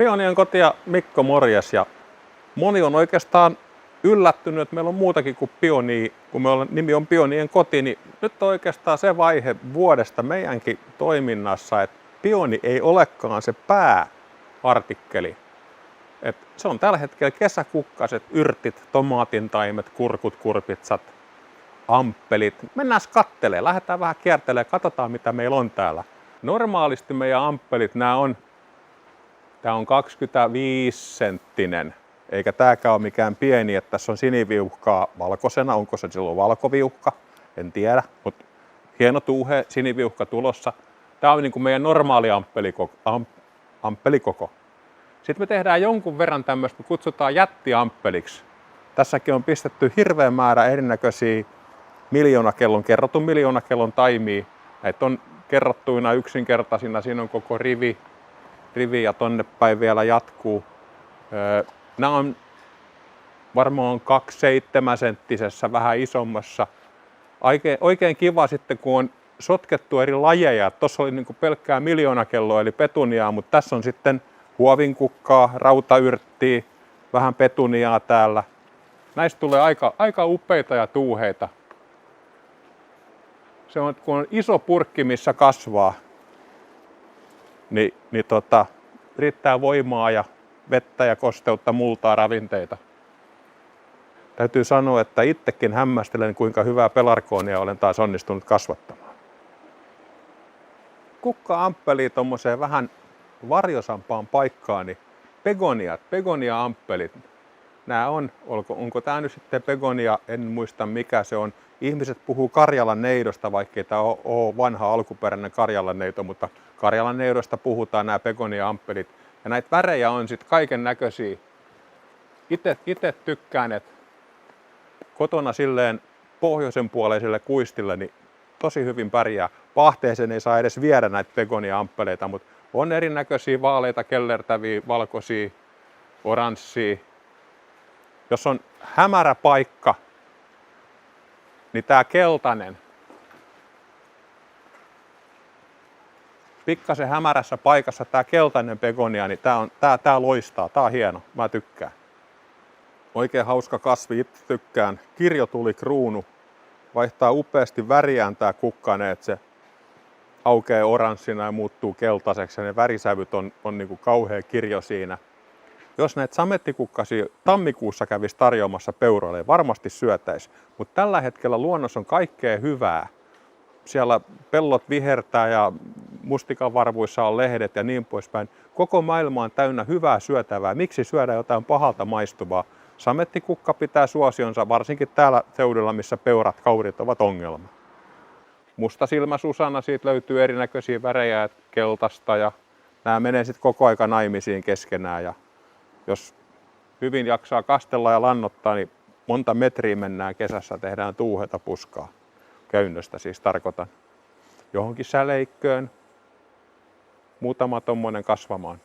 Pionien koti ja Mikko, morjes. Ja moni on oikeastaan yllättynyt, että meillä on muutakin kuin Pionia. Kun nimi on Pionien koti, niin nyt on oikeastaan se vaihe vuodesta meidänkin toiminnassa, että pioni ei olekaan se pääartikkeli. Se on tällä hetkellä kesäkukkaset, yrtit, tomaatintaimet, kurkut, kurpitsat, amppelit. Mennään kattelemaan, lähdetään vähän kiertelemään, katsotaan mitä meillä on täällä. Normaalisti meidän amppelit, Tämä on 25 senttinen, eikä tääkään ole mikään pieni, että tässä on siniviuhkaa valkoisena. Onko se silloin valkoviuhka? En tiedä, mutta hieno tuuhe siniviuhka tulossa. Tämä on niin kuin meidän normaali amppelikoko. Sitten me tehdään jonkun verran tämmöistä, kutsutaan jättiamppeliksi. Tässäkin on pistetty hirveän määrä erinäköisiä kerrotun miljoonakellon taimia. Näitä on kerrottuina yksinkertaisina, siinä on koko rivi ja tonne päin vielä jatkuu. Nämä on varmaan 2,7 senttisessä, vähän isommassa. Oikein kiva sitten, kun on sotkettu eri lajeja. Tuossa oli niinku pelkkää miljoonakelloa eli petuniaa, mutta tässä on sitten huovinkukkaa, rautayrttiä, vähän petuniaa täällä. Näistä tulee aika upeita ja tuuheita. Se on, kun on iso purkki, missä kasvaa, niin riittää voimaa ja vettä ja kosteutta, multaa, ravinteita. Täytyy sanoa, että itsekin hämmästelen, kuinka hyvää pelargoonia olen taas onnistunut kasvattamaan. Kukka-amppeli tommoseen vähän varjosampaan paikkaan, niin begonia-amppelit. Nämä onko tämä nyt sitten begonia, en muista mikä se on. Ihmiset puhuu Karjalan neidosta, vaikkei tämä ole vanha alkuperäinen Karjalan neito, mutta Karjalan neidosta puhutaan nämä begonia-amppelit. Ja näitä värejä on sitten kaiken näköisiä. Itse tykkään, että kotona silleen pohjoisen puoleiselle kuistille niin tosi hyvin pärjää. Pahteeseen ei saa edes viedä näitä begonia-amppeleita, mutta on erinäköisiä vaaleita, kellertäviä, valkoisia, oranssia. Jos on hämärä paikka, niin tää keltainen, pikkasen hämärässä paikassa tää keltainen begonia, niin tää loistaa, tää on hieno, mä tykkään. Oikein hauska kasvi, itse tykkään. Kirjotulikruunu, vaihtaa upeasti väriään tää kukkane, että se aukeaa oranssina ja muuttuu keltaiseksi ja ne värisävyt on niinku kauhea kirjo siinä. Jos näitä samettikukkasia tammikuussa kävisi tarjoamassa peuroille, varmasti syötäisi. Mutta tällä hetkellä luonnossa on kaikkea hyvää. Siellä pellot vihertää ja mustikanvarvuissa on lehdet ja niin poispäin. Koko maailma on täynnä hyvää syötävää. Miksi syödä jotain pahalta maistuvaa? Samettikukka pitää suosionsa, varsinkin täällä seudulla, missä peurat, kaurit ovat ongelma. Mustasilmä Susanna, siitä löytyy erinäköisiä värejä, keltaista ja nämä menee sitten koko aika naimisiin keskenään. Ja jos hyvin jaksaa kastella ja lannottaa, niin monta metriä mennään kesässä, tehdään tuuheta puskaa. Käynnöstä siis tarkoitan. Johonkin säleikköön, muutama tommonen kasvamaan.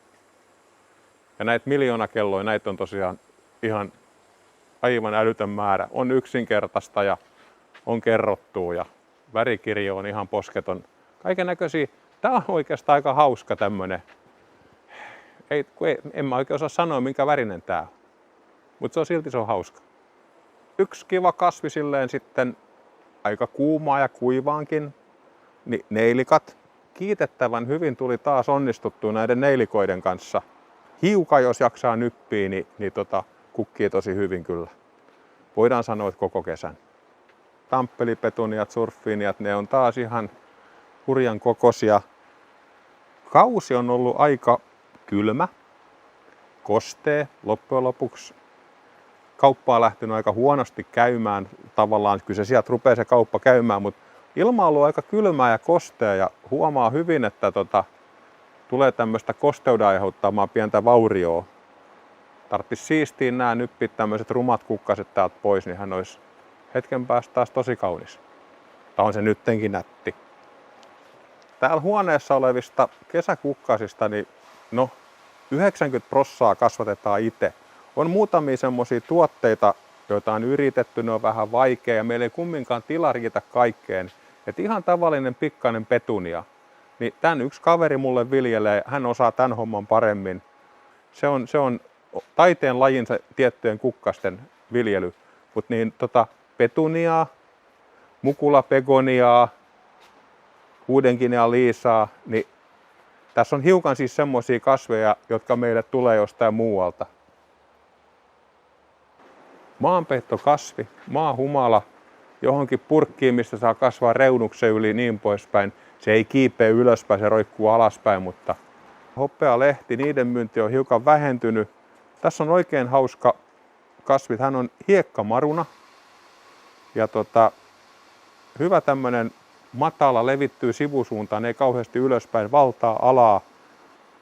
Ja näitä miljoonakelloja, näitä on tosiaan ihan aivan älytön määrä. On yksinkertaista ja on kerrottua ja värikirjo on ihan posketon. Kaiken näköisiä. Tää on oikeastaan aika hauska tämmönen. En mä oikein osaa sanoa, minkä värinen tää on. Mutta se on hauska. Yksi kiva kasvi silleen sitten aika kuumaa ja kuivaankin. Niin neilikat. Kiitettävän hyvin tuli taas onnistuttua näiden neilikoiden kanssa. Hiukan jos jaksaa nyppiä, niin kukkii tosi hyvin kyllä. Voidaan sanoa, että koko kesän. Tamppelipetuniat, surffiiniat, ne on taas ihan hurjan kokoisia. Kausi on ollut aika kylmä, kostee. Loppujen lopuksi kauppa on lähtenyt aika huonosti käymään. Tavallaan kyllä se sieltä rupeaa se kauppa käymään, mutta ilma on ollut aika kylmää ja kostea ja huomaa hyvin, että tulee tämmöistä kosteuden aiheuttamaa pientä vaurioa. Tarvitsisi siistiä nämä nyppit, tämmöiset rumat kukkaset täältä pois, niin hän olisi hetken päästä taas tosi kaunis. Tai on se nyttenkin nätti. Täällä huoneessa olevista kesäkukkasista, niin 90% kasvatetaan itse. On muutamia semmoisia tuotteita, joita on yritetty, ne on vähän vaikea ja meillä ei kumminkaan tila riitä kaikkeen. Et ihan tavallinen pikkainen petunia. Niin tän yksi kaveri mulle viljelee, hän osaa tämän homman paremmin. Se on taiteen lajinsa tiettyjen kukkasten viljely. Mutta niin, petuniaa, mukulapegoniaa, uudenkinea liisaa, niin tässä on hiukan siis semmoisia kasveja, jotka meille tulee jostain muualta. Maanpeittokasvi, maahumala, johonkin purkkiin, mistä saa kasvaa reunuksen yli niin poispäin. Se ei kiipeä ylöspäin, se roikkuu alaspäin, mutta hopealehti, niiden myynti on hiukan vähentynyt. Tässä on oikein hauska kasvi, hän on hiekkamaruna. Ja hyvä tämmönen matala, levittyy sivusuuntaan, ei kauheasti ylöspäin, valtaa alaa.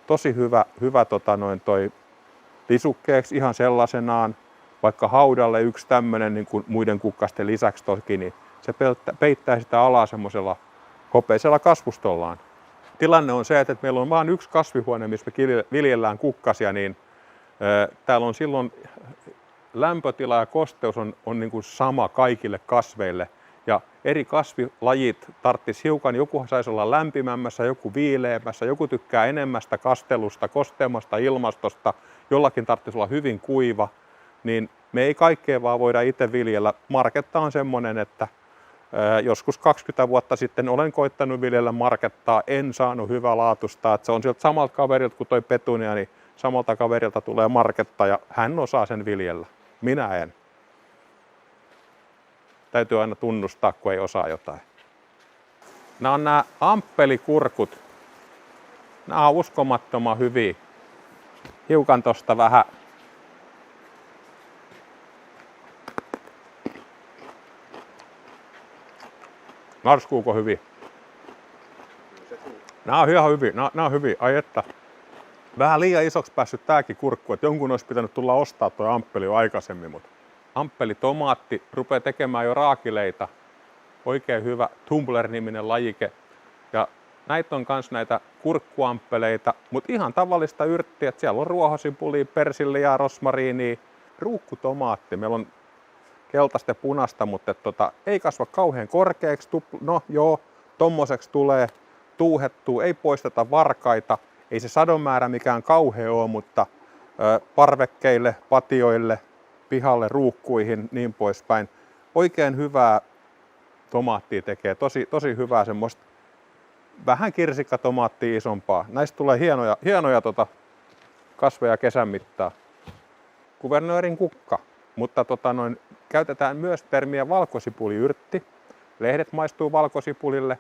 Tosi hyvä toi lisukkeeksi ihan sellaisenaan. Vaikka haudalle yksi tämmönen niin kuin muiden kukkasten lisäksi toki, niin se peittää sitä alaa semmoisella hopeisella kasvustollaan. Tilanne on se, että meillä on vain yksi kasvihuone, missä me viljellään kukkasia, niin täällä on silloin lämpötila ja kosteus on niin kuin sama kaikille kasveille. Ja eri kasvilajit tarvitsisi hiukan, joku saisi olla lämpimämmässä, joku viileämmässä, joku tykkää enemmästä kastelusta, kosteammasta ilmastosta, jollakin tarvitsisi olla hyvin kuiva. Niin me ei kaikkea vaan voida itse viljellä. Marketta on semmoinen, että joskus 20 vuotta sitten olen koittanut viljellä markettaa, en saanut hyvälaatuista. Että se on sieltä samalta kaverilta kuin toi petunia, niin samalta kaverilta tulee marketta ja hän osaa sen viljellä. Minä en. Täytyy aina tunnustaa, kun ei osaa jotain. Nämä on nämä amppelikurkut. Nämä on uskomattoman hyviä. Hiukan tosta vähän. Narskuuko hyvin? Nämä on ihan hyviä. Nämä on hyviä. Ai että. Vähän liian isoksi päässyt tääkin kurkku, että jonkun olisi pitänyt tulla ostaa tuo amppeli jo aikaisemmin. Mutta amppelitomaatti rupeaa tekemään jo raakileita. Oikein hyvä Tumbler-niminen lajike. Ja näitä on myös näitä kurkkuamppeleita, mutta ihan tavallista yrttiä. Että siellä on ruohosipulia, persilliä, rosmariinia, ruukkutomaatti. Meillä on keltaista ja punaista, mutta ei kasva kauhean korkeaksi. No joo, tommoseksi tulee tuuhettua, ei poisteta varkaita. Ei se sadonmäärä mikään kauhea ole, mutta parvekkeille, patioille, pihalle, ruukkuihin, niin poispäin. Oikein hyvää tomaattia tekee, tosi hyvää semmoista vähän kirsikkatomaattia isompaa. Näistä tulee hienoja kasveja kesän mittaan. Kuvernöörin kukka, mutta käytetään myös termiä valkosipuliyrtti. Lehdet maistuu valkosipulille.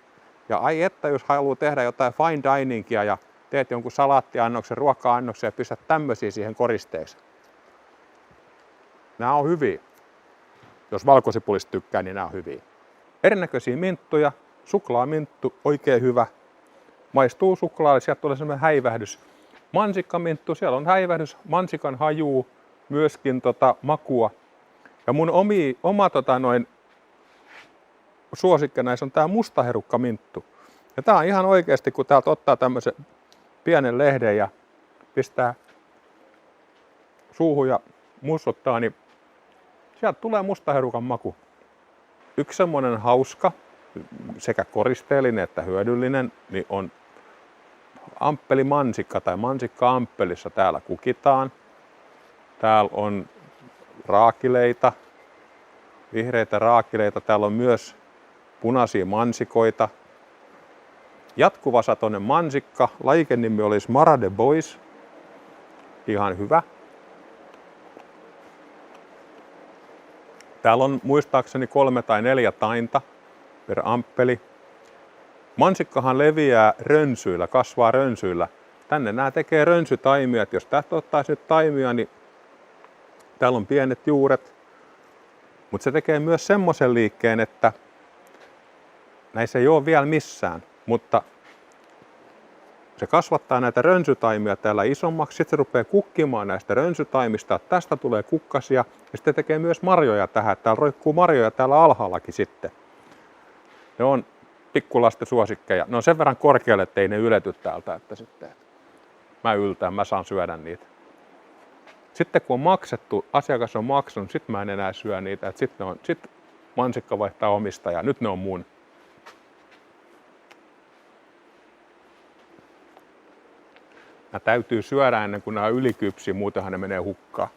Ja ai että, jos haluaa tehdä jotain fine diningia ja teet jonkun salaattiannoksen, ruoka-annoksen ja pistät tämmöisiä siihen koristeeksi. Nämä on hyviä. Jos valkosipulista tykkää, niin nämä on hyviä. Erinäköisiä minttuja. Suklaaminttu, oikein hyvä. Maistuu suklaalle, sieltä tulee semmoinen häivähdys. Mansikkaminttu, siellä on häivähdys, mansikan hajuu, myöskin makua. Ja mun oma suosikki näissä on tää mustaherukkaminttu. Ja tää on ihan oikeasti, kun täältä ottaa tämmöisen pienen lehden ja pistää suuhun ja mussuttaa, niin sieltä tulee mustaherukan maku. Yksi semmoinen hauska, sekä koristeellinen että hyödyllinen, niin on amppelimansikka tai mansikka amppelissa. Täällä kukitaan. Täällä on raakileita, vihreitä raakileita. Täällä on myös punaisia mansikoita. Jatkuvasatoinen mansikka. Lajikennimi olisi Mara de Bois. Ihan hyvä. Täällä on muistaakseni 3 tai 4 tainta per amppeli. Mansikkahan leviää rönsyillä, kasvaa rönsyillä. Tänne nämä tekee rönsytaimia. Jos tästä ottaisi nyt taimia, niin täällä on pienet juuret. Mutta se tekee myös semmoisen liikkeen, että näissä ei ole vielä missään. Mutta se kasvattaa näitä rönsytaimia täällä isommaksi. Sitten se rupeaa kukkimaan näistä rönsytaimista. Tästä tulee kukkasia. Ja sitten tekee myös marjoja tähän. Täällä roikkuu marjoja täällä alhaallakin sitten. Ne on pikkulasten suosikkeja. Ne on sen verran korkealle, ettei ne ylety täältä. Että sitten mä yltään, mä saan syödä niitä. Sitten kun on maksettu, asiakas on maksanut, sit mä en enää syö niitä. Sitten mansikka vaihtaa omistajaa. Nyt ne on mun. Nämä täytyy syödä ennen kuin nämä on ylikypsiä, muutenhan ne menee hukkaan.